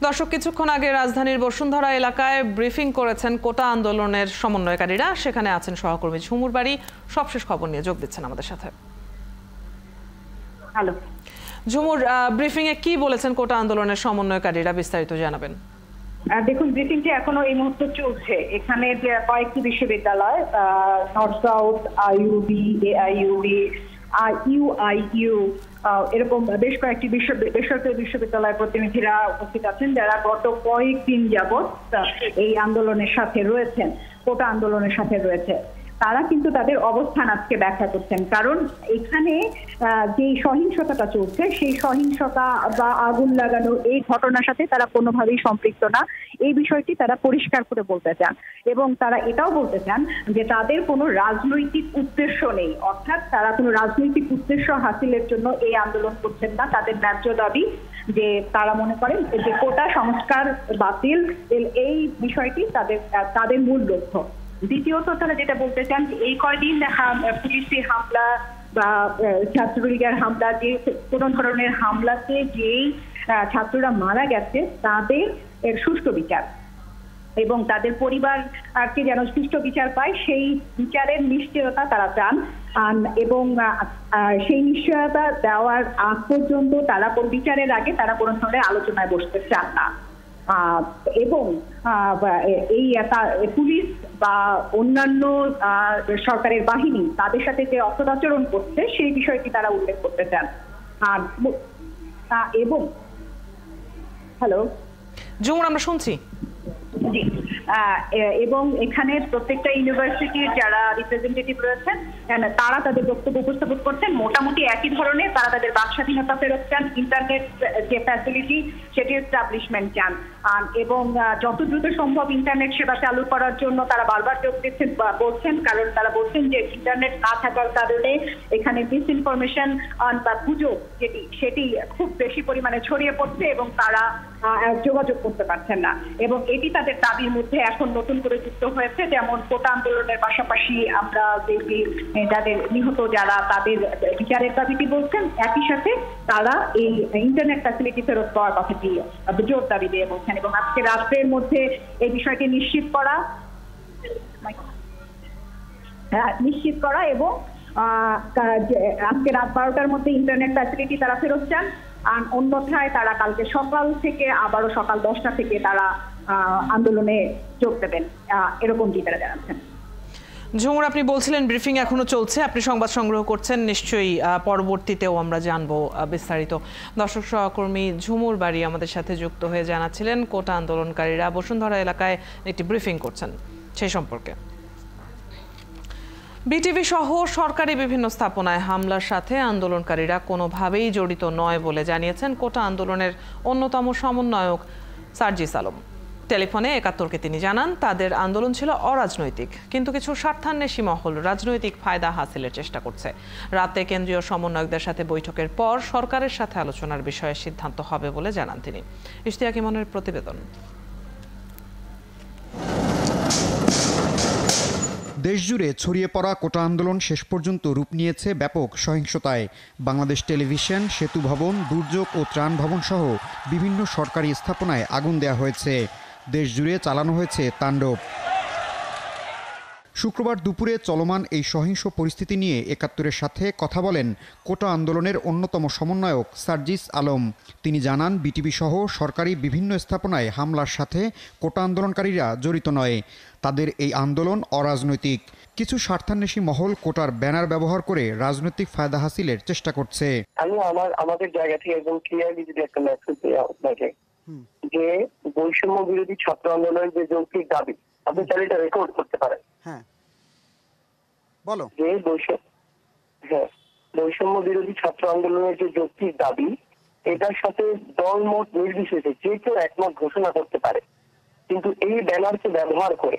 দর্শক, কিছুক্ষণ আগে রাজধানীর বসুন্ধরা এলাকায় ব্রিফিং করেছেন কোটা আন্দোলনের সমন্বয়কারীরা। সেখানে আছেন সহকর্মী ঝুমুর বাড়ি, সবশেষ খবর নিয়ে যোগ দিচ্ছেন আমাদের সাথে। হ্যালো ঝুমুর, ব্রিফিং এ কি বলেছেন কোটা আন্দোলনের সমন্বয়কারীরা, বিস্তারিত জানাবেন। দেখুন, ব্রিফিংটি এখনো এই মুহূর্তে চলছে। এখানে যে কয়েকটি বিশ্ববিদ্যালয়, north south, IUB, AIUB, UIU, এরকম বেশ কয়েকটি বেসরকারি বিশ্ববিদ্যালয়ের প্রতিনিধিরা উপস্থিত আছেন, যারা গত কয়েকদিন যাবৎ এই আন্দোলনের সাথে রয়েছেন, কোটা আন্দোলনের সাথে রয়েছে। তারা কিন্তু তাদের অবস্থান আজকে ব্যাখ্যা করছেন। কারণ এখানে যে সহিংসতাটা চলছে, সেই সহিংসতা বা আগুন লাগানো এই ঘটনার সাথে তারা কোনোভাবেই সম্পৃক্ত না, এই বিষয়টি তারা পরিষ্কার করে বলতে চান। এবং তারা এটাও বলতে চান যে তাদের কোনো রাজনৈতিক উদ্দেশ্য নেই, অর্থাৎ তারা কোনো রাজনৈতিক উদ্দেশ্য হাসিলের জন্য এই আন্দোলন করছেন না। তাদের ন্যায্য দাবি যে তারা মনে করেন যে কোটা সংস্কার বাতিল, এই বিষয়টি তাদের মূল লক্ষ্য। দ্বিতীয়ত তারা যেটা বলতে চান, এই কয়দিন পুলিশি হামলা বা ছাত্রলীগের হামলা, যে কোনো ধরনের হামলাতে যেই ছাত্ররা মারা গেছে তাদের সুষ্ঠু বিচার এবং তাদের পরিবারকে যেন সুষ্ঠু বিচার পায়, সেই বিচারের নিশ্চয়তা তারা চান। এবং সেই নিশ্চয়তা দেওয়ার আগ পর্যন্ত তারা কোন বিচারের আগে তারা কোনো ধরনের আলোচনায় বসতে চান না। এবং এই পুলিশ বা অন্যান্য সরকারের বাহিনী তাদের সাথে যে অসদাচরণ করছে সেই বিষয়টি তারা উল্লেখ করতে চান। এবং হ্যালো ঝুমুর, আমরা শুনছি। জি, এবং এখানে প্রত্যেকটা ইউনিভার্সিটির যারা রিপ্রেজেন্টেটিভ রয়েছেন তারা তাদের বক্তব্য উপস্থাপন করছেন মোটামুটি একই ধরনের। তারা তাদের বাক স্বাধীনতা ফেরত চান, ইন্টারনেট যে ফ্যাসিলিটি সেটি এস্টাবলিশমেন্ট চান, এবং যত দ্রুত সম্ভব ইন্টারনেট সেবা চালু করার জন্য তারা বারবার যোগ দিচ্ছেন বলছেন। কারণ তারা বলছেন যে ইন্টারনেট না থাকার কারণে এখানে মিসইনফরমেশন বা গুজব সেটি খুব বেশি পরিমাণে ছড়িয়ে পড়ছে এবং তারা যোগাযোগ করতে পারছেন না। এবং এটি তাদের দাবির মধ্যে এখন নতুন করে যুক্ত হয়েছে। যেমন কোটা আন্দোলনের পাশাপাশি আমরা দেখি যাদের নিহত যারা, তাদের বিচারের দাবিটি বলছেন, একই সাথে তারা এই ইন্টারনেট ফ্যাসিলিটি ফেরত পাওয়ার কথাটি জোর দাবি দিয়ে বলছেন। এবং আজকে রাষ্ট্রের মধ্যে এই বিষয়টি নিশ্চিত করা এবং আজকে রাত 12টার মধ্যে ইন্টারনেট ফ্যাসিলিটি তারা ফেরত চান। আর অন্যথায় তারা কালকে সকাল থেকে আবারও সকাল 10টা থেকে তারা আন্দোলনে যোগ দেবেন, এরকমটি তারা জানাচ্ছেন। ঝুমুর, আপনি বলছিলেন ব্রিফিং এখনো চলছে, আপনি সংবাদ সংগ্রহ করছেন, নিশ্চয়ই পরবর্তীতেও আমরা জানবো বিস্তারিত। দর্শক, সহকর্মী ঝুমুর বাড়ি আমাদের সাথে যুক্ত হয়ে জানাচ্ছিলেন কোটা আন্দোলনকারীরা বসুন্ধরা এলাকায় একটি ব্রিফিং করছেন সেই সম্পর্কে। বিটিভি সহ সরকারি বিভিন্ন স্থাপনায় হামলার সাথে আন্দোলনকারীরা কোনোভাবেই জড়িত নয় বলে জানিয়েছেন কোটা আন্দোলনের অন্যতম সমন্বয়ক সার্জিস আলম। টেলিফোনে ৭১কে তিনি জানান, তাদের আন্দোলন ছিল অরাজনৈতিক, কিন্তু কিছু স্বার্থান্বেষী মহল রাজনৈতিক ফায়দা হাসিলের চেষ্টা করছে। রাতে কেন্দ্রীয় সমন্বয়কদের সাথে বৈঠকের পর সরকারের সাথে আলোচনার বিষয়ে সিদ্ধান্ত হবে বলে জানান তিনি। ইশতিয়াক ইমনের প্রতিবেদন। দেশজুড়ে ছড়িয়ে পড়া কোটা আন্দোলন শেষ পর্যন্ত রূপ নিয়েছে ব্যাপক সহিংসতায়। বাংলাদেশ টেলিভিশন, সেতু ভবন, দুর্যোগ ও ত্রাণ ভবন সহ বিভিন্ন সরকারি স্থাপনায় আগুন দেওয়া হয়েছে। দেশজুড়ে চালানো হয়েছে তাণ্ডব। শুক্রবার দুপুরে চলমান এই সহিংস পরিস্থিতি নিয়ে ৭১-এর সাথে কথা বলেন কোটা আন্দোলনের অন্যতম সমন্বয়ক সার্জিস আলম। তিনি জানান, বিটিভি সহ সরকারি বিভিন্ন স্থাপনায় হামলার সাথে কোটা আন্দোলনকারীরা জড়িত নয়। তাদের এই আন্দোলন অরাজনৈতিক। কিছু স্বার্থান্বেষী মহল কোটার ব্যানার ব্যবহার করে রাজনৈতিক ফায়দা হাসিলের চেষ্টা করছে। আমি আমাদের জায়গা থেকে একদম ক্লিয়ারলি যদি একটা মেসেজ দিই আপনাকে, যে বৈষম্য বিরোধী ছাত্র আন্দোলনের যে যৌক্তিক দাবি, আপনি চাইলে এটা রেকর্ড করতে পারেন। হ্যাঁ, বলো। যে বৈষম্য বিরোধী ছাত্র আন্দোলনের যে যৌক্তিক দাবি, এটার সাথে দলমত নির্বিশেষে যে কেউ একমত ঘোষণা করতে পারে। কিন্তু এই ব্যানারকে ব্যবহার করে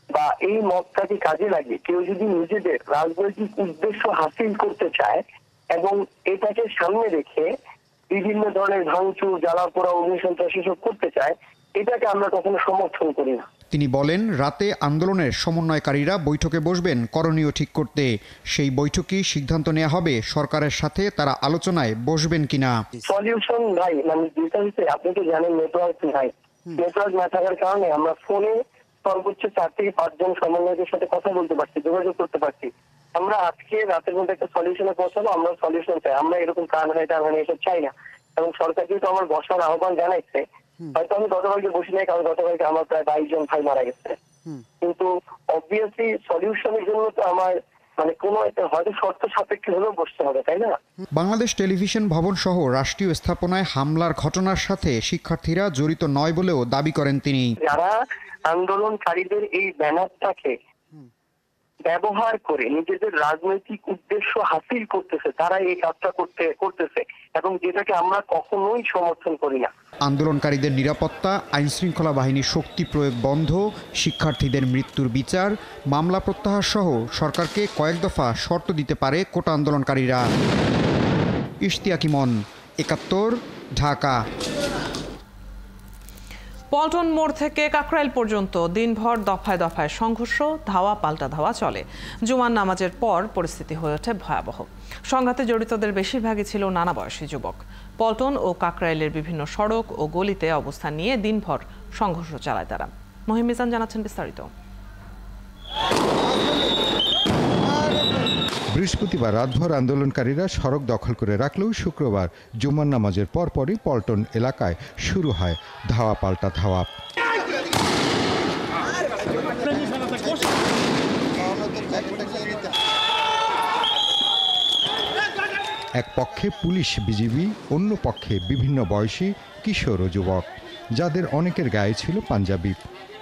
বা এই মতটাকে কাজে লাগিয়ে কেউ যদি নিজেদের রাজনৈতিক উদ্দেশ্য হাসিল করতে চায় এবং এটাকে সামনে রেখে বিভিন্ন ধরনের ভাঙচুর, জ্বালা পোড়া, অগ্নিসন্ত্রাস এসব করতে চায়, এটাকে আমরা কখনো সমর্থন করি না। তিনি বলেন, রাতে আন্দোলনের সমন্বয়কারীরা বৈঠকে বসবেন করণীয় ঠিক করতে। সেই বৈঠকেই সিদ্ধান্ত নেওয়া হবে সরকারের সাথে তারা আলোচনায় বসবেন কিনা। সলিউশন নাই, মানে যেটা হচ্ছে আপনি তো জানেন নেটওয়ার্ক নাই। নেটওয়ার্ক না থাকার কারণে আমরা ফোনে সর্বোচ্চ 4 থেকে 5 জন সমন্বয়কের সাথে কথা বলতে পারছি, যোগাযোগ করতে পারছি। আমরা আজকে রাতের মধ্যে একটা সলিউশনে পৌঁছাবো, আমরা সলিউশন চাই। আমরা এরকম কারণ এসব চাই না। এবং সরকার যেহেতু আমার বসার আহ্বান জানাইছে, হয়তো আমি গতকালকে বসি নাই, কারণ গতকালকে আমার প্রায় 22 জন ভাই মারা গেছে। কিন্তু অবভিয়াসলি সলিউশনের জন্য তো আমার মানে কোনো একটা হয়তো শর্ত সাপেক্ষে হলেও বসতে হবে, তাই না? বাংলাদেশ টেলিভিশন ভবন সহ রাষ্ট্রীয় স্থাপনায় হামলার ঘটনার সাথে শিক্ষার্থীরা জড়িত নয় বলেও দাবি করেন তিনি। যারা আন্দোলনকারীদের এই ব্যানারটাকে ব্যবহার করে নিজেদের রাজনৈতিক উদ্দেশ্য হাসিল করতেছে, তারা এই কাজটা করতেছে এবং যেটাকে আমরা কখনোই সমর্থন করি না। আন্দোলনকারীদের নিরাপত্তা, আইনশৃঙ্খলা বাহিনীর শক্তি প্রয়োগ বন্ধ, শিক্ষার্থীদের মৃত্যুর বিচার, মামলা প্রত্যাহার সহ সরকারকে কয়েক দফা শর্ত দিতে পারে কোটা আন্দোলনকারীরা। ইশতিয়াক ইমন, ৭১, ঢাকা। পল্টন মোড় থেকে কাকরাইল পর্যন্ত দিনভর দফায় দফায় সংঘর্ষ, ধাওয়া পাল্টা ধাওয়া চলে। জুমার নামাজের পর পরিস্থিতি হয়ে ওঠে ভয়াবহ। সংঘাতে জড়িতদের বেশিরভাগই ছিল নানা বয়সী যুবক। পল্টন ও কাকরাইলের বিভিন্ন সড়ক ও গলিতে অবস্থান নিয়ে দিনভর সংঘর্ষ চালায় তারা। মহিম মিজান জানাচ্ছেন বিস্তারিত। বৃহস্পতিবার রাতভর আন্দোলনকারীরা সড়ক দখল করে রাখলেও শুক্রবার জুমার নামাজের পরপরই পল্টন এলাকায় শুরু হয় ধাওয়া পাল্টা ধাওয়া। এক পক্ষে পুলিশ বিজিবি, অন্য পক্ষে বিভিন্ন বয়সী কিশোর ও যুবক, যাদের অনেকের গায়ে ছিল পাঞ্জাবি।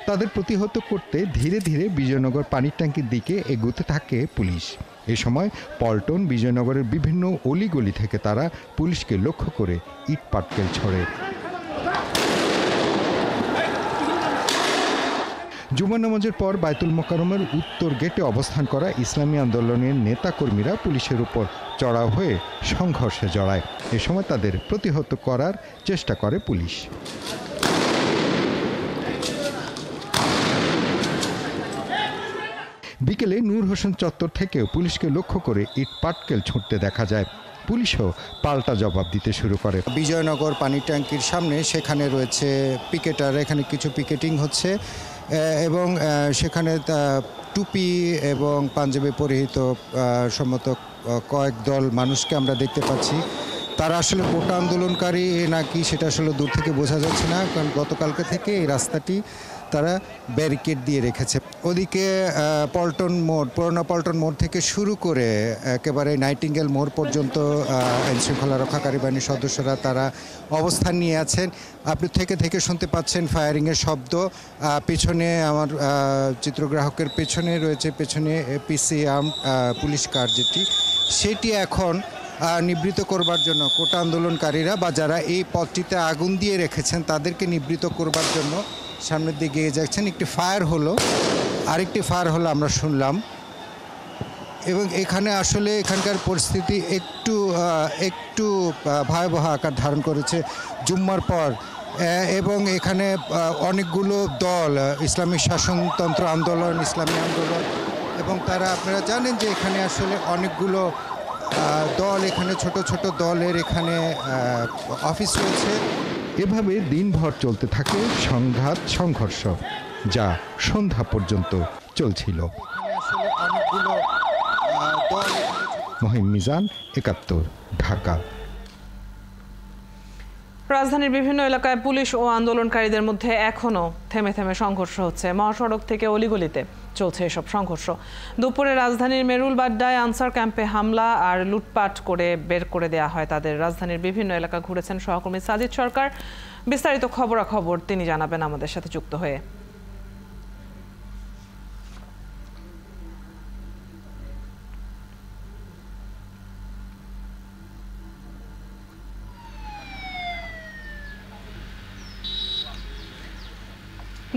তাদের প্রতিহত করতে ধীরে ধীরে বিজয়নগর পানির ট্যাঙ্কির দিকে এগোতে থাকে পুলিশ। এ সময় পল্টন বিজয়নগরের বিভিন্ন অলিগলি থেকে তারা পুলিশকে লক্ষ্য করে ইট পাটকেল ছড়ে। জুমার নামাজের পর বায়তুল মোকাররমের উত্তর গেটে অবস্থান করা ইসলামী আন্দোলনের নেতাকর্মীরা পুলিশের উপর চড়াও হয়ে সংঘর্ষে জড়ায়। এ সময় তাদের প্রতিহত করার চেষ্টা করে পুলিশ। বিকেলে নূর হোসেন চত্বর থেকেও পুলিশকে লক্ষ্য করে ইট পাটকেল ছুঁড়তে দেখা যায়। পুলিশও পাল্টা জবাব দিতে শুরু করে। বিজয়নগর পানি ট্যাঙ্কির সামনে সেখানে রয়েছে পিকেটার, এখানে কিছু পিকেটিং হচ্ছে এবং সেখানে টুপি এবং পাঞ্জাবি পরিহিত সম্মত কয়েক দল মানুষকে আমরা দেখতে পাচ্ছি। তারা আসলে কোটা আন্দোলনকারী নাকি সেটা আসলে দূর থেকে বোঝা যাচ্ছে না, কারণ গতকালকে থেকে এই রাস্তাটি তারা ব্যারিকেড দিয়ে রেখেছে। ওদিকে পল্টন মোড়, পুরোনো পল্টন মোড় থেকে শুরু করে একেবারে নাইটিঙ্গেল মোড় পর্যন্ত আইনশৃঙ্খলা রক্ষাকারী বাহিনীর সদস্যরা তারা অবস্থান নিয়ে আছেন। আপনি থেকে থেকে শুনতে পাচ্ছেন ফায়ারিংয়ের শব্দ। পেছনে আমার চিত্রগ্রাহকের পেছনে রয়েছে, পেছনে পিসিআর পুলিশ কার যেটি, সেটি এখন নিবৃত করবার জন্য কোটা আন্দোলনকারীরা বা যারা এই পথটিতে আগুন দিয়ে রেখেছেন তাদেরকে নিবৃত করবার জন্য সামনের দিকে এগিয়ে যাচ্ছেন। একটি ফায়ার হলো, আরেকটি ফায়ার হলো আমরা শুনলাম। এবং এখানে আসলে এখানকার পরিস্থিতি একটু ভয়াবহ আকার ধারণ করেছে জুম্মার পর। এবং এখানে অনেকগুলো দল, ইসলামী শাসনতন্ত্র আন্দোলন, ইসলামী আন্দোলন, এবং তারা, আপনারা জানেন যে এখানে আসলে অনেকগুলো দল, এখানে ছোট ছোট দলের এখানে অফিস রয়েছে। এভাবে দিনভর চলতে থাকে সংঘাত সংঘর্ষ, যা সন্ধ্যা পর্যন্ত চলছিল। মহিম মিজান, ৭১, ঢাকা। রাজধানীর বিভিন্ন এলাকায় পুলিশ ও আন্দোলনকারীদের মধ্যে এখনও থেমে থেমে সংঘর্ষ হচ্ছে। মহাসড়ক থেকে অলিগলিতে চলছে এসব সংঘর্ষ। দুপুরে রাজধানীর মেরুলবাড্ডায় আনসার ক্যাম্পে হামলা আর লুটপাট করে বের করে দেওয়া হয় তাদের। রাজধানীর বিভিন্ন এলাকা ঘুরেছেন সহকর্মী সাজিদ সরকার। বিস্তারিত খবরাখবর তিনি জানাবেন আমাদের সাথে যুক্ত হয়ে।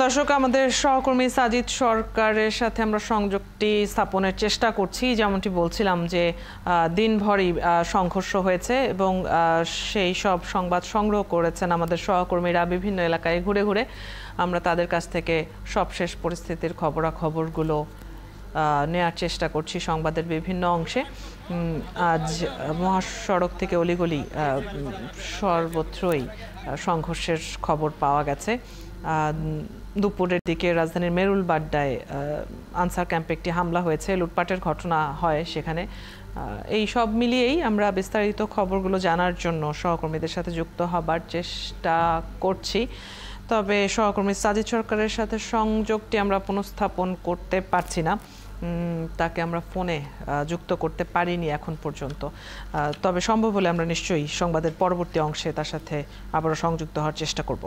দর্শক, আমাদের সহকর্মী সাজিদ সরকারের সাথে আমরা সংযোগটি স্থাপনের চেষ্টা করছি। যেমনটি বলছিলাম যে দিনভরই সংঘর্ষ হয়েছে এবং সেই সব সংবাদ সংগ্রহ করেছেন আমাদের সহকর্মীরা বিভিন্ন এলাকায় ঘুরে ঘুরে। আমরা তাদের কাছ থেকে সবশেষ পরিস্থিতির খবরাখবরগুলো নেয়ার চেষ্টা করছি সংবাদের বিভিন্ন অংশে। আজ মহাসড়ক থেকে অলিগলি সর্বত্রই সংঘর্ষের খবর পাওয়া গেছে। দুপুরের দিকে রাজধানীর মেরুলবাড্ডায় আনসার ক্যাম্পে একটি হামলা হয়েছে, লুটপাটের ঘটনা হয় সেখানে। এই সব মিলিয়েই আমরা বিস্তারিত খবরগুলো জানার জন্য সহকর্মীদের সাথে যুক্ত হবার চেষ্টা করছি। তবে সহকর্মী সাজিদ সরকারের সাথে সংযোগটি আমরা পুনঃস্থাপন করতে পারছি না, তাকে আমরা ফোনে যুক্ত করতে পারিনি এখন পর্যন্ত। তবে সম্ভব হলে আমরা নিশ্চয়ই সংবাদের পরবর্তী অংশে তার সাথে আবারও সংযুক্ত হওয়ার চেষ্টা করব।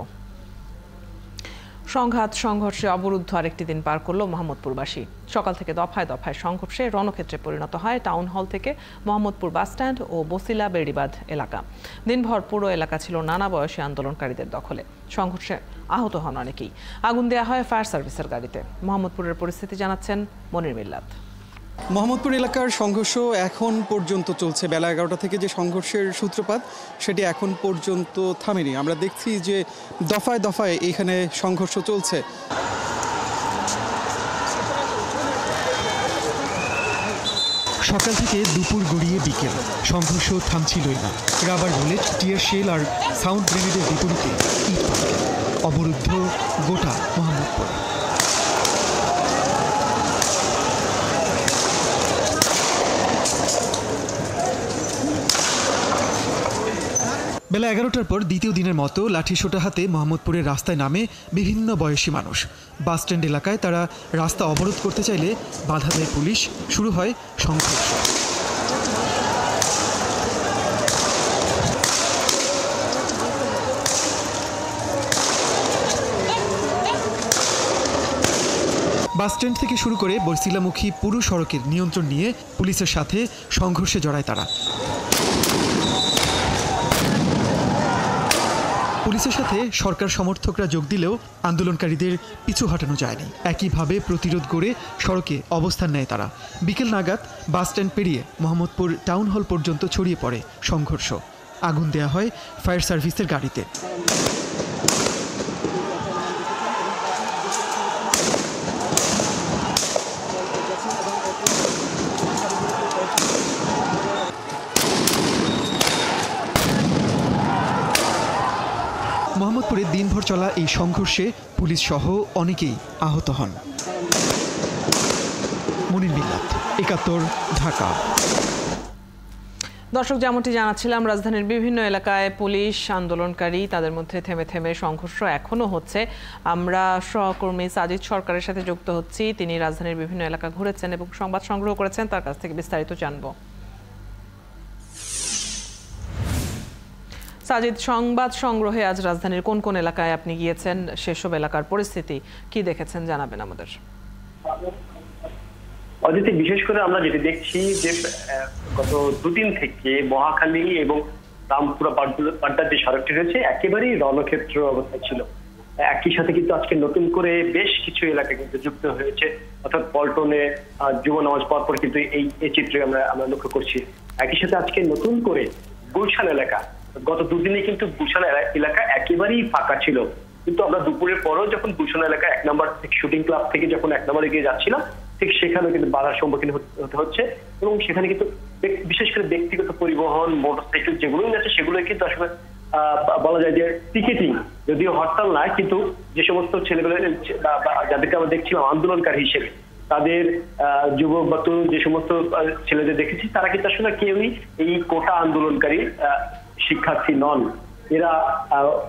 সংঘাত সংঘর্ষে অবরুদ্ধ আরেকটি দিন পার করল মোহাম্মদপুরবাসী। সকাল থেকে দফায় দফায় সংঘর্ষে রণক্ষেত্রে পরিণত হয় টাউন হল থেকে মোহাম্মদপুর বাসস্ট্যান্ড ও বসিলা বেড়িবাঁধ এলাকা। দিনভর পুরো এলাকা ছিল নানা বয়সী আন্দোলনকারীদের দখলে। সংঘর্ষে আহত হন অনেকেই। আগুন দেওয়া হয় ফায়ার সার্ভিসের গাড়িতে। মোহাম্মদপুরের পরিস্থিতি জানাচ্ছেন মনির মিল্লাত। মোহাম্মদপুর এলাকার সংঘর্ষ এখন পর্যন্ত চলছে। বেলা 11টা থেকে যে সংঘর্ষের সূত্রপাত সেটি এখন পর্যন্ত থামেনি। আমরা দেখছি যে দফায় দফায় এখানে সংঘর্ষ চলছে। সকাল থেকে দুপুর গড়িয়ে বিকেল সংঘর্ষ থামছিলই না। রাবার বুলেট, টিয়ার শেল আর সাউন্ড গ্রেনেডের বিপরীতে ইট পাটকেল। অবরুদ্ধ গোটা মোহাম্মদপুর। বেলা 11টার পর দ্বিতীয় দিনের মতো লাঠিসোঁটা হাতে মোহাম্মদপুরের রাস্তায় নামে বিভিন্ন বয়সী মানুষ। বাসস্ট্যান্ড এলাকায় তারা রাস্তা অবরোধ করতে চাইলে বাধা দেয় পুলিশ। শুরু হয় সংঘর্ষ। বাসস্ট্যান্ড থেকে শুরু করে বরসিলামুখী পুরো সড়কের নিয়ন্ত্রণ নিয়ে পুলিশের সাথে সংঘর্ষে জড়ায় তারা। পুলিশের সাথে সরকার সমর্থকরা যোগ দিলেও আন্দোলনকারীদের পিছু হটানো যায়নি। একইভাবে প্রতিরোধ গড়ে সড়কে অবস্থান নেয় তারা। বিকেল নাগাদ বাসস্ট্যান্ড পেরিয়ে মোহাম্মদপুর টাউন হল পর্যন্ত ছড়িয়ে পড়ে সংঘর্ষ। আগুন দেয়া হয় ফায়ার সার্ভিসের গাড়িতে। মোহাম্মদপুরে দিনভর চলা এই সংঘর্ষে পুলিশ সহ অনেকেই আহত হন। মনির মিল্লাত, ৭১, ঢাকা। দর্শক, যেমনটি জানাচ্ছিলাম, রাজধানীর বিভিন্ন এলাকায় পুলিশ আন্দোলনকারী তাদের মধ্যে থেমে থেমে সংঘর্ষ এখনো হচ্ছে। আমরা সহকর্মী সাজিদ সরকারের সাথে যুক্ত হচ্ছি। তিনি রাজধানীর বিভিন্ন এলাকা ঘুরেছেন এবং সংবাদ সংগ্রহ করেছেন, তার কাছ থেকে বিস্তারিত জানবো। সাজিদ, সংবাদ সংগ্রহে আজ রাজধানীর কোন কোন এলাকায় আপনি গিয়েছেন, সেসব এলাকার পরিস্থিতি কি দেখেছেন জানাবেন আমাদের। অদিতি, বিশেষ করে আমরা যেটি দেখছি যে গত দুদিন থেকে মহাখালী এবং রামপুরা পাড্ডার যে সড়কটি রয়েছে একেবারেই রণক্ষেত্র অবস্থা ছিল। একই সাথে কিন্তু আজকে নতুন করে বেশ কিছু এলাকা কিন্তু যুক্ত হয়েছে, অর্থাৎ পল্টনে যুব নামাজ পরপর কিন্তু এই চিত্রে আমরা লক্ষ্য করছি। একই সাথে আজকে নতুন করে গুলশান এলাকা, গত দুদিনে কিন্তু গুলশান এলাকা একেবারেই ফাঁকা ছিল, কিন্তু আমরা দুপুরের পরও যখন গুলশান এলাকা 1 নম্বর শুটিং ক্লাব থেকে যখন 1 নম্বরে গিয়ে যাচ্ছিলাম, ঠিক সেখানেও কিন্তু বাধার সম্মুখীন হতে হচ্ছে। এবং সেখানে কিন্তু বিশেষ করে ব্যক্তিগত পরিবহন, মোটরসাইকেল যেগুলোই আছে সেগুলো কিন্তু আসলে বলা যায় যে পিকেটিং, যদিও হরতাল নয়, কিন্তু যে সমস্ত ছেলেগুলো যাদেরকে আমরা দেখছিলাম আন্দোলনকারী হিসেবে, তাদের যুবক বা তরুণ যে সমস্ত ছেলেদের দেখেছি, তারা কিন্তু আসলে কেউই এই কোটা আন্দোলনকারী শিক্ষার্থী নন। এরা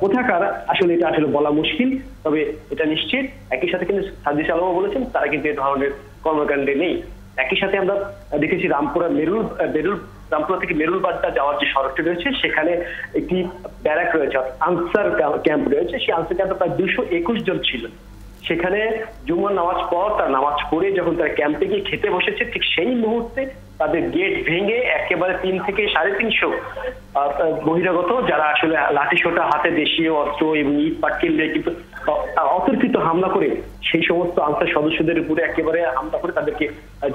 কোথাকার আসলে এটা আসলে বলা মুশকিল, তবে এটা নিশ্চিত। একই সাথে কিন্তু সাজিদ আলমও বলেছেন তারা কিন্তু এই ধরনের কর্মকাণ্ডে নেই। একই সাথে আমরা দেখেছি রামপুরা থেকে মেরুলবাড্ডা যাওয়ার যে সড়কটি রয়েছে সেখানে একটি ব্যারাক রয়েছে, আনসার ক্যাম্প রয়েছে। সেই আনসার ক্যাম্পে প্রায় 221 জন ছিল। সেখানে জুমার নামাজ পর তার নামাজ পড়ে যখন তারা ক্যাম্পে গিয়ে খেতে বসেছে, ঠিক সেই মুহূর্তে তাদের গেট ভেঙে একেবারে 3 থেকে 350 বহিরাগত, যারা আসলে লাঠিসোঁটা হাতে, দেশীয় অস্ত্র এবং ইট পাটকেল দিয়ে কিন্তু অতর্কিত হামলা করে সেই সমস্ত আনসার সদস্যদের উপরে একেবারে হামলা করে তাদেরকে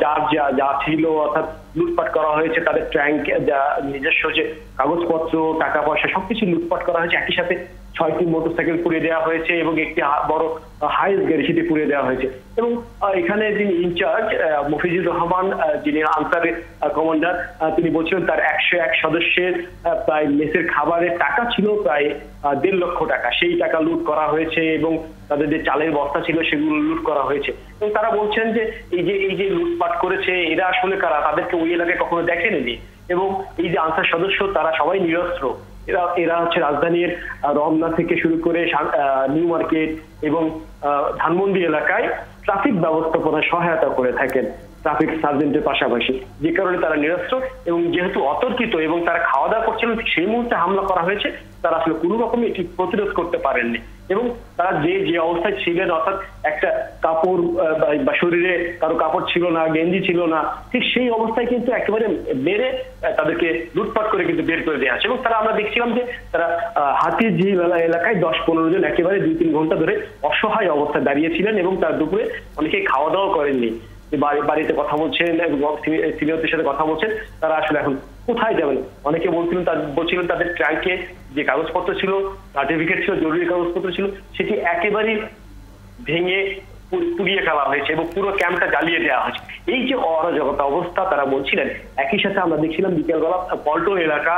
যার যা ছিল অর্থাৎ লুটপাট করা হয়েছে, তাদের ট্যাঙ্ক, যা নিজস্ব যে কাগজপত্র, টাকা পয়সা সবকিছু লুটপাট করা হয়েছে। একই সাথে 6টি মোটরসাইকেল পুড়িয়ে দেওয়া হয়েছে এবং একটি বড় হাইস গাড়ি সেটি পুড়িয়ে দেওয়া হয়েছে। এবং এখানে যিনি ইনচার্জ মফিজুর রহমান, যিনি আনসারের কমান্ডার, তিনি বলছিলেন তার 101 সদস্যের প্রায় মেসের খাবারের টাকা ছিল প্রায় 1.5 লক্ষ টাকা, সেই টাকা লুট করা হয়েছে এবং তাদের যে চালের বস্তা ছিল সেগুলো লুট করা হয়েছে। এবং তারা বলছেন যে এই যে লুটপাট করেছে এরা আসলে কারা, তাদেরকে ওই এলাকায় কখনো দেখেনি এবং এই যে আনসার সদস্য তারা সবাই নিরস্ত্র। এরা হচ্ছে রাজধানীর রমনা থেকে শুরু করে নিউ মার্কেট এবং ধানমন্ডি এলাকায় ট্রাফিক ব্যবস্থাপনায় সহায়তা করে থাকেন ট্রাফিক সার্জেন্টের পাশাপাশি, যে কারণে তারা নিরস্ত্র এবং যেহেতু অতর্কিত এবং তারা খাওয়া দাওয়া করছিলেন ঠিক সেই মুহূর্তে হামলা করা হয়েছে, তারা আসলে কোনো রকমই এটি প্রতিরোধ করতে পারেননি এবং তারা যে অবস্থায় ছিলেন, অর্থাৎ একটা কাপড় বা শরীরে কারো কাপড় ছিল না, গেঞ্জি ছিল না, ঠিক সেই অবস্থায় কিন্তু একেবারে মেরে তাদেরকে লুটপাট করে কিন্তু বের করে দেওয়া আছে। এবং তারা আমরা দেখছিলাম যে তারা হাতিঝিল এলাকায় 10-15 জন একেবারে 2-3 ঘন্টা ধরে অসহায় অবস্থায় দাঁড়িয়েছিলেন এবং তার দুপুরে অনেকে খাওয়া দাওয়া করেননি, বাড়িতে কথা বলছেন, সিনিয়রদের সাথে কথা বলছেন, তারা আসলে এখন কোথায় যাবেন। অনেকে বলছিলেন তাদের ট্যাঙ্কে যে কাগজপত্র ছিল, সার্টিফিকেট ছিল, জরুরি কাগজপত্র ছিল, সেটি একেবারেই ভেঙে পুড়িয়ে ফেলা হয়েছে এবং পুরো ক্যাম্পটা জ্বালিয়ে দেওয়া হয়েছে। এই যে অরাজকতা অবস্থা তারা বলছিলেন। একই সাথে আমরা দেখছিলাম বিকেলবেলা পল্টন এলাকা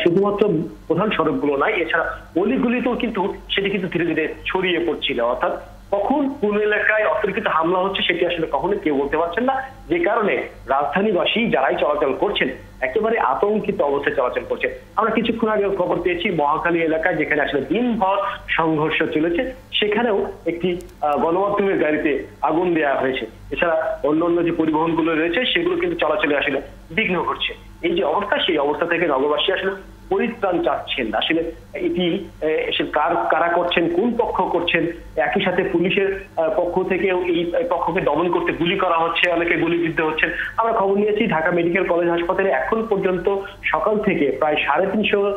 শুধুমাত্র প্রধান সড়কগুলো নয়, এছাড়া অলিগুলিতেও কিন্তু সেটি কিন্তু ধীরে ধীরে ছড়িয়ে পড়ছিল। অর্থাৎ কখন কোন এলাকায় অতর্কিত হামলা হচ্ছে সেটি আসলে কখনো কেউ বলতে পারছেন না, যে কারণে রাজধানীবাসী যারাই চলাচল করছেন একেবারে আতঙ্কিত অবস্থায় চলাচল করছে। আমরা কিছুক্ষণ আগে খবর পেয়েছি মহাখালী এলাকায়, যেখানে আসলে দিনভর সংঘর্ষ চলেছে, সেখানেও একটি গণমাধ্যমের গাড়িতে আগুন দেওয়া হয়েছে। এছাড়া অন্যান্য যে পরিবহনগুলো রয়েছে সেগুলো কিন্তু চলাচলে আসলে বিঘ্ন ঘটছে। এই যে অবস্থা, সেই অবস্থা থেকে নগরবাসী আসলে পরিত্রাণ চাচ্ছেন। আসলে এটি কারা করছেন, কোন পক্ষ করছেন, একই সাথে পুলিশের পক্ষ থেকে এই পক্ষকে দমন করতে গুলি করা হচ্ছে, অনেকে গুলিবিদ্ধ হচ্ছেন। আমরা খবর নিয়েছি ঢাকা মেডিকেল কলেজ হাসপাতালে এখন পর্যন্ত সকাল থেকে প্রায় 350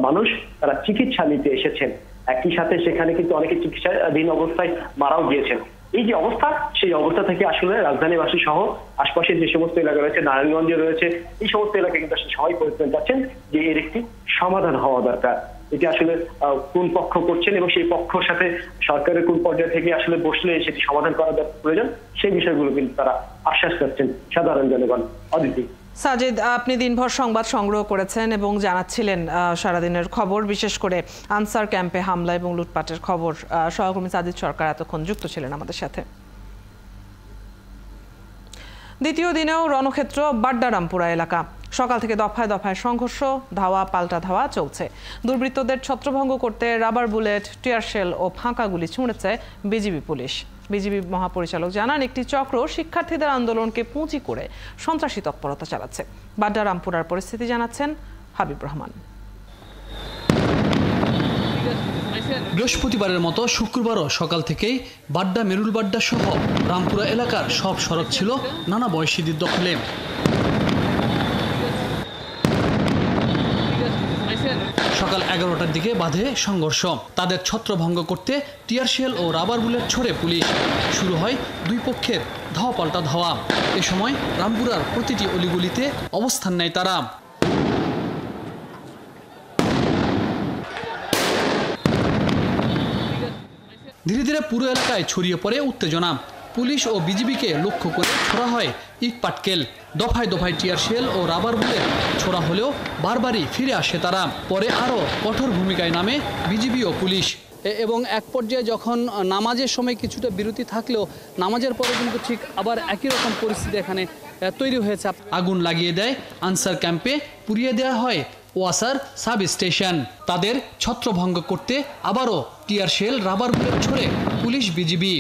মানুষ তারা চিকিৎসা নিতে এসেছেন। একই সাথে সেখানে কিন্তু অনেকে চিকিৎসাধীন অবস্থায় মারাও গিয়েছেন। এই যে অবস্থা, সেই অবস্থা থেকে আসলে রাজধানীবাসী সহ আশপাশের যে সমস্ত এলাকা রয়েছে, নারায়ণগঞ্জে রয়েছে, এই সমস্ত এলাকায় কিন্তু আসলে সবাই পরিত্রাণ চাচ্ছেন যে এর একটি সমাধান হওয়া দরকার। এটি আসলে কোন পক্ষ করছেন এবং সেই পক্ষের সাথে সরকারের কোন পর্যায়ে থেকে আসলে বসলে সেটি সমাধান করা প্রয়োজন, সেই বিষয়গুলো কিন্তু তারা আশ্বাস করছেন সাধারণ জনগণ। অদিতি, সাজিদ, আপনি দিনভর সংবাদ সংগ্রহ করেছেন এবং জানাচ্ছিলেন সারাদিনের খবর, বিশেষ করে আনসার ক্যাম্পে হামলা এবং লুটপাটের খবর। সহকর্মী সাজিদ সরকার এতক্ষণ যুক্ত ছিলেন আমাদের সাথে। দ্বিতীয় দিনেও রণক্ষেত্র বাড্ডারামপুরা এলাকা। সকাল থেকে দফায় দফায় সংঘর্ষ, ধাওয়া পাল্টা ধাওয়া চলছে। দুর্বৃত্তদের ছত্রভঙ্গ করতে রাবার বুলেট, টিয়ার শেল ও ফাঁকা গুলি ছুঁড়েছে বিজিবি পুলিশ। বিজিবি মহাপরিচালক জানান, একটি চক্র শিক্ষার্থীদের আন্দোলনকে পুঁজি করে সন্ত্রাসী তৎপরতা চালাচ্ছে। বাড্ডারামপুরার পরিস্থিতি জানাচ্ছেন হাবিব রহমান। বৃহস্পতিবারের মতো শুক্রবারও সকাল থেকেই বাড্ডা, মেরুলবাড্ডা সহ রামপুরা এলাকার সব সড়ক ছিল নানা বয়সীদের দখলে। সকাল 11টার দিকে বাধে সংঘর্ষ। তাদের ছত্রভঙ্গ করতে টিয়ার শেল ও রাবার বুলেট ছড়ে পুলিশ। শুরু হয় দুই পক্ষের ধাওয়া পাল্টা ধাওয়া। এ সময় রামপুরার প্রতিটি অলিগলিতে অবস্থান নেয় তারা। ধীরে ধীরে পুরো এলাকায় ছড়িয়ে পড়ে উত্তেজনা। পুলিশ ও বিজিবিকে লক্ষ্য করে ছোড়া হয় ইট পাটকেল। দফায় দফায় টিয়ার শেল ও রাবার বুলেট ছোড়া হলেও বারবারই ফিরে আসে তারা। পরে আরও কঠোর ভূমিকায় নামে বিজিবি ও পুলিশ। এবং এক পর্যায়ে যখন নামাজের সময় কিছুটা বিরতি থাকলেও নামাজের পরে কিন্তু ঠিক আবার একই রকম পরিস্থিতি এখানে তৈরি হয়েছে। আগুন লাগিয়ে দেয় আনসার ক্যাম্পে, পুড়িয়ে দেওয়া হয় ওয়াসার সাব স্টেশন। তাদের ছত্রভঙ্গ করতে আবারও টিয়ার শেল, রাবার বুলেট ছড়ে পুলিশ, বিজিবি।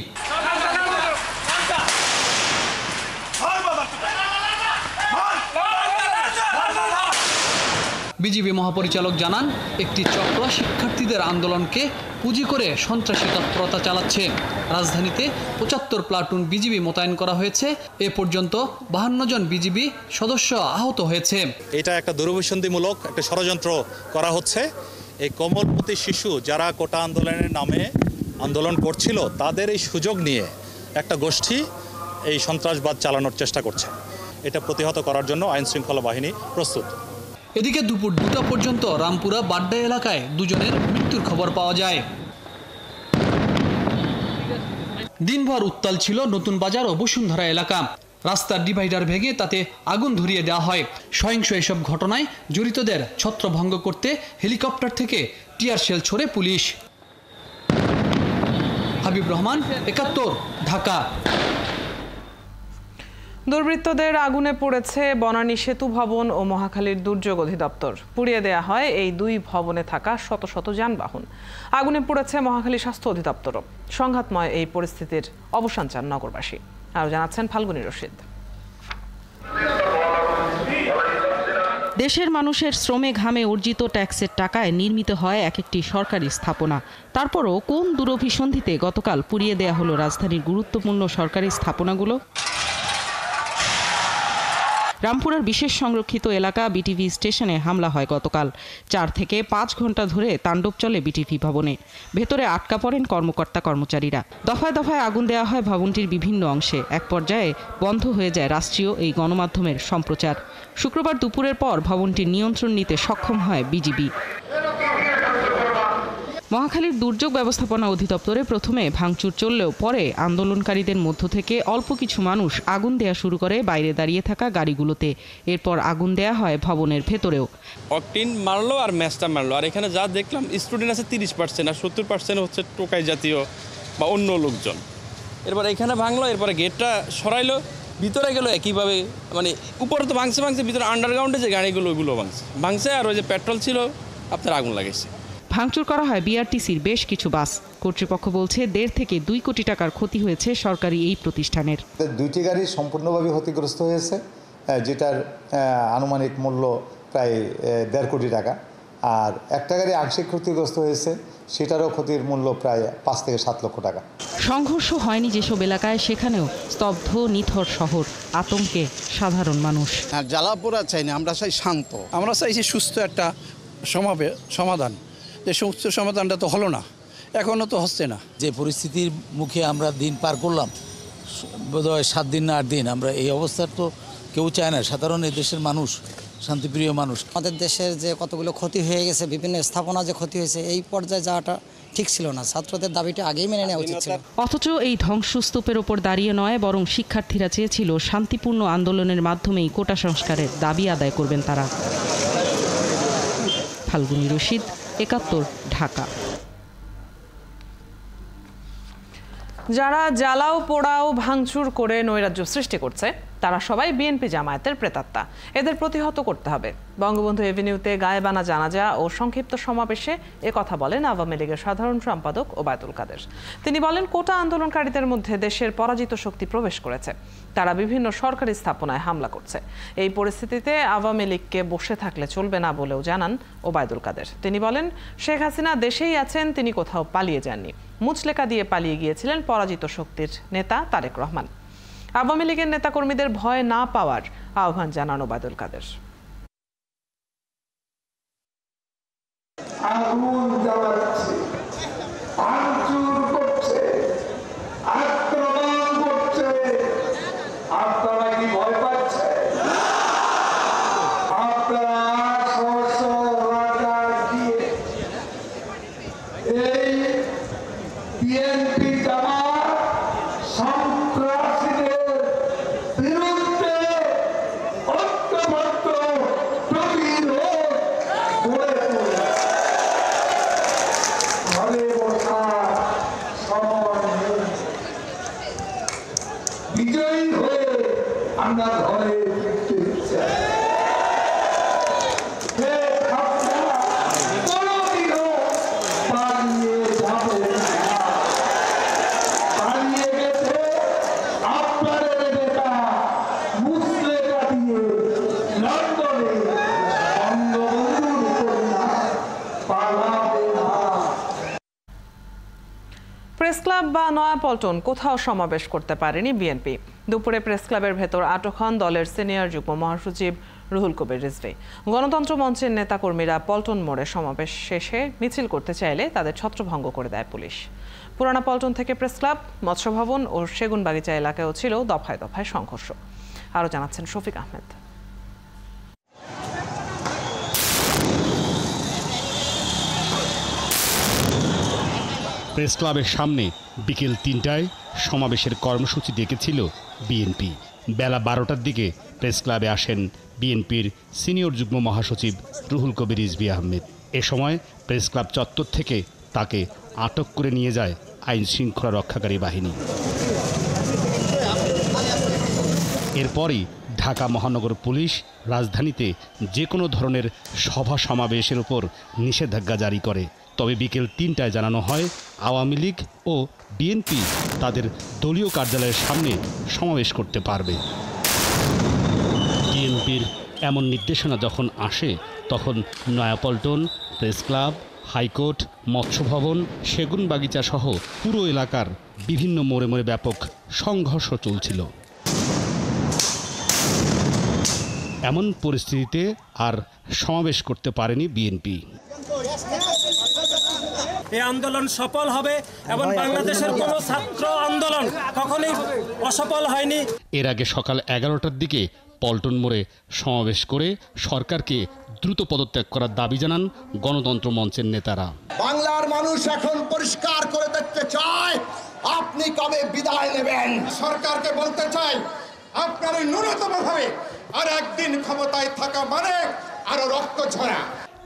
বিজিবি মহাপরিচালক জানান, একটি চক্র শিক্ষার্থীদের আন্দোলনকে পুঁজি করে সন্ত্রাসী তৎপরতা চালাচ্ছে। রাজধানীতে 75 প্লাটুন বিজিবি মোতায়েন করা হয়েছে। এ পর্যন্ত 52 জন বিজিবি সদস্য আহত হয়েছে। এটা একটা দুরভিসন্ধিমূলক একটা ষড়যন্ত্র করা হচ্ছে। এই কোমলমতি শিশু যারা কোটা আন্দোলনের নামে আন্দোলন করছিল তাদের এই সুযোগ নিয়ে একটা গোষ্ঠী এই সন্ত্রাসবাদ চালানোর চেষ্টা করছে। এটা প্রতিহত করার জন্য আইন শৃঙ্খলা বাহিনী প্রস্তুত। এদিকে দুপুর 2টা পর্যন্ত রামপুরা বাড্ডা এলাকায় দুজনের মৃত্যুর খবর পাওয়া যায়। দিনভর উত্তাল ছিল নতুন বাজার ও বসুন্ধরা এলাকা। রাস্তার ডিভাইডার ভেঙে তাতে আগুন ধরিয়ে দেওয়া হয়। সহিংস এসব ঘটনায় জড়িতদের ছত্রভঙ্গ করতে হেলিকপ্টার থেকে টিয়ার শেল ছোড়ে পুলিশ। হাবিব রহমান, ৭১, ঢাকা। দুর্বৃত্তদের আগুনে পড়েছে বনানী সেতু ভবন ও মহাখালীর দুর্যোগ অধিদপ্তর। পুড়িয়ে দেয়া হয় এই দুই ভবনে থাকা শত শত যানবাহন। আগুনে পড়েছে মহাখালী স্বাস্থ্য অধিদপ্তরও। সংঘাতময় এই পরিস্থিতির অবসান চান নগরবাসী। আরও জানাচ্ছেন ফাল্গুনী রশিদ। দেশের মানুষের শ্রমে ঘামে অর্জিত ট্যাক্সের টাকায় নির্মিত হয় এক একটি সরকারি স্থাপনা। তারপরও কোন দুরভিসন্ধিতে গতকাল পুড়িয়ে দেয়া হলো রাজধানীর গুরুত্বপূর্ণ সরকারি স্থাপনাগুলো? রামপুরার বিশেষ সংরক্ষিত এলাকা বিটিভি স্টেশনে হামলা হয় গতকাল। 4 থেকে 5 ঘন্টা ধরে তাণ্ডব চলে বিটিভি ভবনে। ভেতরে আটকা পড়েন কর্মকর্তা কর্মচারীরা। দফায় দফায় আগুন দেওয়া হয় ভবনটির বিভিন্ন অংশে। এক পর্যায়ে বন্ধ হয়ে যায় রাষ্ট্রীয় এই গণমাধ্যমের সম্প্রচার। শুক্রবার দুপুরের পর ভবনটির নিয়ন্ত্রণ নিতে সক্ষম হয় বিজিবি। মহাখালীর দুর্যোগ ব্যবস্থাপনা অধিদপ্তরে প্রথমে ভাঙচুর চললেও পরে আন্দোলনকারীদের মধ্য থেকে অল্প কিছু মানুষ আগুন দেয়া শুরু করে বাইরে দাঁড়িয়ে থাকা গাড়িগুলোতে। এরপর আগুন দেয়া হয় ভবনের ভেতরেও। অকটিন মারলো আর ম্যাচটা মারলো। আর এখানে যা দেখলাম স্টুডেন্ট আছে 30% আর 70% হচ্ছে টোকাই জাতীয় বা অন্য লোকজন। এরপর এখানে ভাঙলো, এরপরে গেটটা সরাইলো, ভিতরে গেলো একইভাবে। মানে উপরে তো ভাঙছে, ভিতরে আন্ডারগ্রাউন্ডে যে গাড়িগুলো ওইগুলো ভাঙছে আর ওই যে পেট্রোল ছিল আপনার আগুন লাগাইছে। ভাঙচুর করা হয় বিআরটিসির বেশ কিছু বাস। কর্তৃপক্ষ বলছে 1.5 থেকে 2 কোটি টাকার ক্ষতি হয়েছে সরকারি এই প্রতিষ্ঠানের। 2টি গাড়ি সম্পূর্ণভাবে ক্ষতিগ্রস্ত হয়েছে, যেটার আনুমানিক মূল্য প্রায় 1.5 কোটি টাকা। আর একটা গাড়ি আংশিক ক্ষতিগ্রস্ত হয়েছে, সেটারও ক্ষতির মূল্য প্রায় 5 থেকে 7 লক্ষ টাকা। সংঘর্ষ হয়নি যেসব এলাকায়, সেখানেও স্তব্ধ নিথর শহর। আতঙ্কে সাধারণ মানুষ। জ্বালাপোড়া চাই না, আমরা চাই শান্ত। আমরা চাইছি সুস্থ একটা সমাধান। যে সুস্থ সমাধানটা তো হলো না, এখনও তো হচ্ছে না। যে পরিস্থিতির মুখে আমরা দিন পার করলাম, বোধহয় 7 দিন না 8 দিন, আমরা এই অবস্থার তো কেউ চায় না। সাধারণ এই দেশের মানুষ শান্তিপ্রিয় মানুষ। আমাদের দেশের যে কতগুলো ক্ষতি হয়ে গেছে, বিভিন্ন স্থাপনা যে ক্ষতি হয়েছে, এই পর্যায়ে যাওয়াটা ঠিক ছিল না। ছাত্রদের দাবিটা আগেই মেনে নেওয়া উচিত ছিল। অথচ এই ধ্বংসস্তূপের ওপর দাঁড়িয়ে নয়, বরং শিক্ষার্থীরা চেয়েছিল শান্তিপূর্ণ আন্দোলনের মাধ্যমেই কোটা সংস্কারের দাবি আদায় করবেন তারা। ফাল্গুনী রশিদ, ৭১, ঢাকা। যারা জ্বালাও পোড়াও ভাঙচুর করে নৈরাজ্য সৃষ্টি করছে, তারা সবাই বিএনপি জামায়াতের প্রেতাত্মা। এদের প্রতিহত করতে হবে। বঙ্গবন্ধু এভিনিউতে গায়েবানা জানাজা ও সংক্ষিপ্ত সমাবেশে কথা বলেন আওয়ামী লীগের সাধারণ সম্পাদক ওবায়দুল কাদের। তিনি বলেন, কোটা আন্দোলনকারীদের মধ্যে দেশের পরাজিত শক্তি প্রবেশ করেছে। তারা বিভিন্ন সরকারি স্থাপনায় হামলা করছে। এই পরিস্থিতিতে আওয়ামী লীগকে বসে থাকলে চলবে না বলেও জানান ওবায়দুল কাদের। তিনি বলেন, শেখ হাসিনা দেশেই আছেন, তিনি কোথাও পালিয়ে যাননি। মুচলেকা দিয়ে পালিয়ে গিয়েছিলেন পরাজিত শক্তির নেতা তারেক রহমান। আওয়ামী লীগের নেতাকর্মীদের ভয় না পাওয়ার আহ্বান জানান ওবায়দুল কাদের। প্রেস ক্লাব বা নয়াপল্টন কোথাও সমাবেশ করতে পারেনি বিএনপি। দুপুরে প্রেস ক্লাবের ভেতর আটক হন দলের সিনিয়র যুগ্ম মহাসচিব রুহুল কবির রিজভী। গণতন্ত্র মঞ্চের নেতাকর্মীরা পল্টন মোড়ে সমাবেশ শেষে মিছিল করতে চাইলে তাদের ছত্রভঙ্গ করে দেয় পুলিশ। পুরানা পল্টন থেকে প্রেস ক্লাব, মৎস্য ভবন ও সেগুনবাগিচা এলাকায়ও ছিল দফায় দফায় সংঘর্ষ। আরও জানাচ্ছেন শফিক আহমেদ। প্রেস ক্লাবের সামনে বিকেল ৩টায় সমাবেশের কর্মসূচি ডেকেছিল বিএনপি। বেলা ১২টার দিকে প্রেস ক্লাবে আসেন বিএনপির সিনিয়র যুগ্ম মহাসচিব রুহুল কবির রিজভী আহমেদ। এ সময় প্রেস ক্লাব চত্বর থেকে তাকে আটক করে নিয়ে যায় আইন শৃঙ্খলা রক্ষাকারী বাহিনী। এরপরই ঢাকা মহানগর পুলিশ রাজধানীতে যে কোনো ধরনের সভা সমাবেশের উপর নিষেধাজ্ঞা জারি করে। তবে বিকেল ৩টায় জানানো হয় আওয়ামী লীগ ও বিএনপি তাদের দলীয় কার্যালয়ের সামনে সমাবেশ করতে পারবে। বিএনপির এমন নির্দেশনা যখন আসে তখন নয়াপল্টন, প্রেস ক্লাব, হাইকোর্ট, মৎস্য ভবন, সেগুনবাগিচা সহ পুরো এলাকার বিভিন্ন মোড়ে মোড়ে ব্যাপক সংঘর্ষ চলছিল। এমন পরিস্থিতিতে আর সমাবেশ করতে পারেনি বিএনপি। এই আন্দোলন সফল হবে এবং বাংলাদেশের কোনো ছাত্র আন্দোলন কখনোই অসফল হয়নি। এর আগে সকাল 11টার দিকে পল্টন মোড়ে সমাবেশ করে সরকারকে দ্রুত পদত্যাগ করার দাবি জানান গণতন্ত্র মঞ্চের নেতারা। বাংলার মানুষ এখন পরিষ্কার করে দেখতে চায় আপনি কবে বিদায় নেবেন। সরকারকে বলতে চাই আপনারা ন্যূনতমভাবে আর একদিন ক্ষমতায় থাকা মানে আরো রক্ত ঝরা।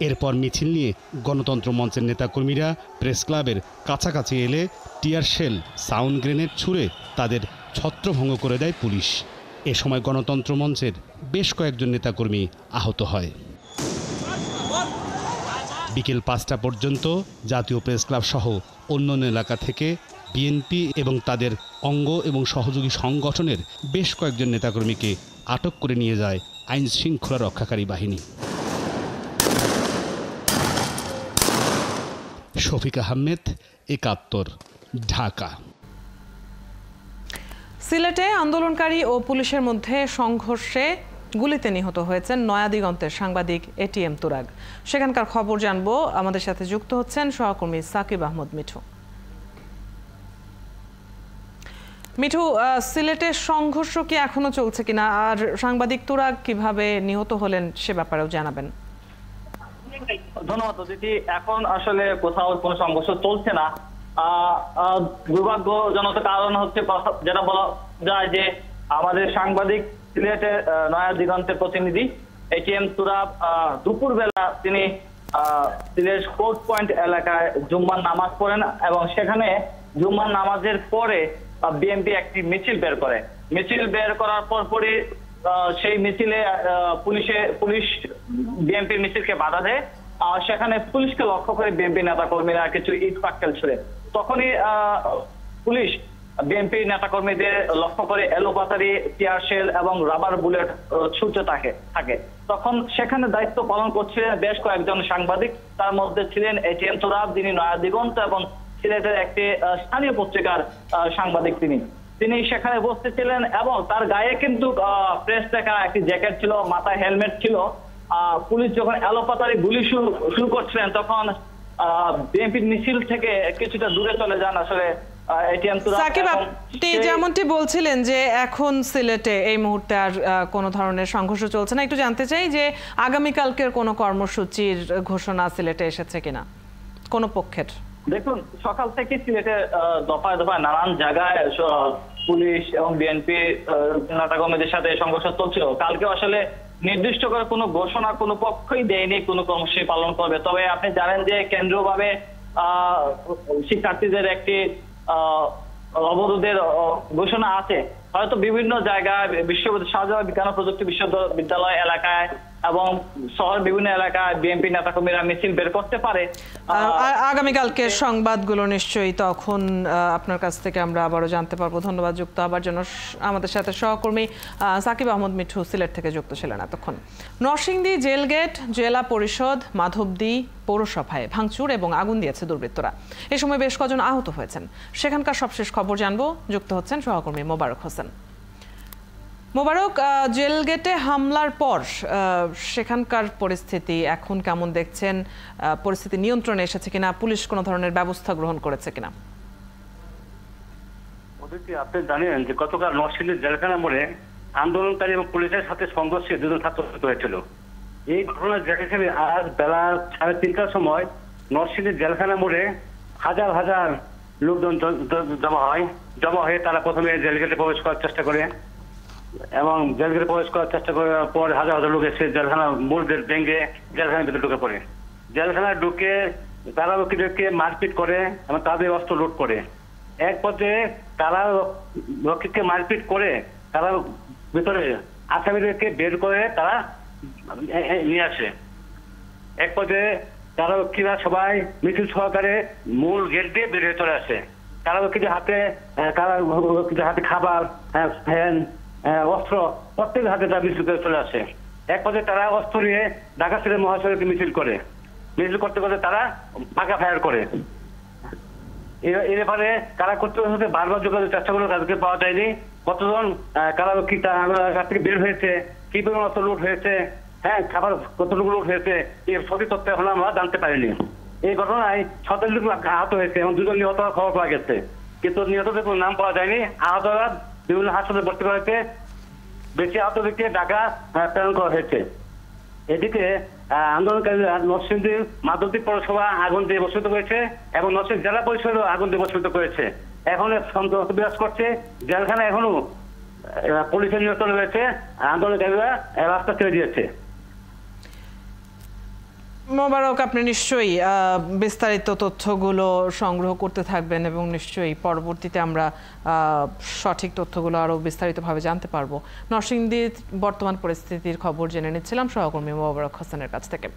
এরপর মিছিল নিয়ে গণতন্ত্র মঞ্চের নেতাকর্মীরা প্রেস ক্লাবের কাছাকাছি এলে টিয়ার শেল, সাউন্ড গ্রেনেড ছুড়ে তাদের ছত্রভঙ্গ করে দেয় পুলিশ। এ সময় গণতন্ত্র মঞ্চের বেশ কয়েকজন নেতাকর্মী আহত হয়। বিকেল 5টা পর্যন্ত জাতীয় প্রেস ক্লাব সহ অন্যান্য এলাকা থেকে বিএনপি এবং তাদের অঙ্গ এবং সহযোগী সংগঠনের বেশ কয়েকজন নেতাকর্মীকে আটক করে নিয়ে যায় আইন শৃঙ্খলা রক্ষাকারী বাহিনী। শফিক আহমেদ, ৭১, ঢাকা। সিলেটে আন্দোলনকারী ও পুলিশের মধ্যে সংঘর্ষে গুলিতে নিহত হয়েছেন নয়াদিগন্তের সাংবাদিক এটিএম তুরাগ। সেখানকার খবর জানবো, আমাদের সাথে যুক্ত হচ্ছেন সহকর্মী সাকিব আহমদ মিঠু। মিঠু, সিলেটের সংঘর্ষ কি এখনো চলছে কিনা, আর সাংবাদিক তুরাগ কিভাবে নিহত হলেন সে ব্যাপারেও জানাবেন। ধন্যবাদ অদিতি। এখন আসলে কোথাও কোনো সংঘর্ষ চলছে না। দুর্ভাগ্যজনক কারণ হচ্ছে যেটা বলা যায় যে আমাদের সাংবাদিক সিলেটের নয়া দিগন্তের প্রতিনিধি এটিএম তুরাগ দুপুরবেলা তিনি সিলেট কোর্ট পয়েন্ট এলাকায় জুম্মার নামাজ পড়েন এবং সেখানে জুম্মার নামাজের পরে বিএনপি একটি মিছিল বের করে। মিছিল বের করার পরপরই সেই মিছিলে পুলিশ বিএনপির মিছিলকে বাধা দেয়। সেখানে পুলিশকে লক্ষ্য করে বিএনপি নেতা কর্মীরা কিছু ইট পাটকেল ছুড়ে। তখনই পুলিশ বিএনপি নেতা কর্মীদের লক্ষ্য করে এলোপাতারি, টিয়ার শেল এবং রাবার বুলেট ছুটতে থাকে। তখন সেখানে দায়িত্ব পালন করছিলেন বেশ কয়েকজন সাংবাদিক। তার মধ্যে ছিলেন এটিএম তুরাগ, যিনি নয়া দিগন্ত এবং সিলেটের একটি স্থানীয় পত্রিকার সাংবাদিক। তিনি সেখানে উপস্থিত ছিলেন এবং তার গায়ে কিন্তু প্রেস লেখা একটি জ্যাকেট ছিল, মাথায় হেলমেট ছিল। পুলিশ যখন এলোপাতারি গুলি শুরু করছিলেন তখন বিএনপির মিছিল থেকে কিছুটা দূরে চলে যান আসলে এটিএম তুরাগ। সাকিব, আপনি যেমনটি বলছিলেন যে এখন সিলেটে এই মুহূর্তে আর কোনো ধরনের সংঘর্ষ চলছে না, একটু জানতে চাই যে আগামীকালকের কোনো কর্মসূচির ঘোষণা সিলেটে এসেছে কিনা কোনো পক্ষের? দেখুন, সকাল থেকে সিলেটে দফায় দফায় নানান জায়গায় পুলিশ এবং বিএনপি নেতাকর্মীদের সাথে সংঘর্ষ চলছিল। কালকে আসলে নির্দিষ্ট করে কোনো ঘোষণা কোনো পক্ষই দেয়নি কোনো কর্মসূচি পালন করবে। তবে আপনি জানেন যে কেন্দ্রীয়ভাবে শিক্ষার্থীদের একটি অবরোধের ঘোষণা আছে। হয়তো বিভিন্ন জায়গায় শাহজালাল বিজ্ঞান ও প্রযুক্তি বিশ্ববিদ্যালয় এলাকায় এবং শহরের বিভিন্ন এলাকায় বিএনপি নেতাকর্মীরা মিছিল বের করতে পারে। আগামীকালকের সংবাদগুলো নিশ্চয়ই তখন আপনার কাছ থেকে আমরা আবারও জানতে পারবো। ধন্যবাদ যুক্ত হবার জন্য। আমাদের সাথে সহকর্মী সাকিব আহমদ মিঠু সিলেট থেকে যুক্ত ছিলেন এতক্ষণ। নরসিংদী জেলগেট, জেলা পরিষদ, মাধবদী পৌরসভায় ভাঙচুর এবং আগুন দিয়েছে দুর্বৃত্তরা। এ সময় বেশ কজন আহত হয়েছেন। সেখানকার সবশেষ খবর জানবো, যুক্ত হচ্ছেন সহকর্মী মোবারক হোসেন। মোবারক, জেল গেটে হামলার পর সেখানকার পরিস্থিতি এখন কেমন দেখছেন? পরিস্থিতি নিয়ন্ত্রণে এসেছে কিনা? পুলিশ কোনো ধরনের ব্যবস্থা গ্রহণ করেছে কিনা? আপনি জানেন যে গতকাল নরসিংদীর জেলখানা মোড়ে আন্দোলনকারী এবং পুলিশের সাথে সংঘর্ষে দুজন ছাত্র হয়েছিল। এই ঘটনার দেখা গেলে আজ বেলা 3:30টার সময় নরসিংদীর জেলখানা মোড়ে হাজার হাজার লোকজন জমা হয়ে তারা প্রথমে জেলগেটে প্রবেশ করার চেষ্টা করে এবং জেলগেটে প্রবেশ করার চেষ্টা করার পর হাজার হাজার লোক এসে জেলখানা মূল গেট ভেঙে জেলখানার ভিতরে ঢুকে পড়ে। জেলখানায় ঢুকে তারা রক্ষীদেরকে মারপিট করে এবং তাদের অস্ত্র লুট করে। এক পর্যায়ে তারা রক্ষীকে মারপিট করে তারা ভিতরে আসামিদেরকে বের করে তারা নিয়ে আসে। এক পর্যায়ে তারা রক্ষীরা সবাই মিছিল সহকারে মূল গেট দিয়ে বের হয়ে চলে আসে। তারা রক্ষীদের হাতে খাবার, ফ্যান, অস্ত্র প্রত্যেক হাতে তারা মিছিল করে চলে আসে। এক পর্যায়ে তারা অস্ত্র নিয়ে ঢাকা সিটি মহাসড়কে মিছিল করে। মিছিল করতে করতে তারা ফাঁকা ফায়ার করে। এর ব্যাপারে কারা কর্তৃপক্ষের সাথে বারবার যোগাযোগ চেষ্টা করলেও তাদেরকে পাওয়া যায়নি। কতজন কারারক্ষী কাছ থেকে বের হয়েছে, কি পরিমাণ অস্ত্র লুট হয়েছে, খাবার কতটুকু লুট হয়েছে, এর সঠিক তথ্য এখন আমরা জানতে পারিনি। এই ঘটনায় 27 লোক আহত হয়েছে এবং 2 জন নিহত হওয়ার খবর পাওয়া গেছে, কিন্তু নিহতদের কোনো নাম পাওয়া যায়নি। আহতরা বিভিন্ন হাসপাতালে ভর্তি করা হয়েছে, বেশি আহত ব্যক্তিকে ঢাকা প্রেরণ করা হয়েছে। এদিকে আন্দোলনকারীরা নরসিংদী মাধবদী পৌরসভা আগুন দিয়ে বসিত করেছে এবং নরসিংদী জেলা পরিষদও আগুন দিয়ে বসিত করেছে। এখন সন্ত্রাস বিরাজ করছে, জেলখানা এখনো পুলিশের নিয়ন্ত্রণে রয়েছে। আন্দোলনকারীরা রাস্তা ছেড়ে দিয়েছে। মোবারক, আপনি নিশ্চয়ই বিস্তারিত তথ্যগুলো সংগ্রহ করতে থাকবেন এবং নিশ্চয়ই পরবর্তীতে আমরা সঠিক তথ্যগুলো আরও বিস্তারিতভাবে জানতে পারবো। নরসিংদীর বর্তমান পরিস্থিতির খবর জেনে নিচ্ছিলাম সহকর্মী মোবারক হোসেনের কাছ থেকে।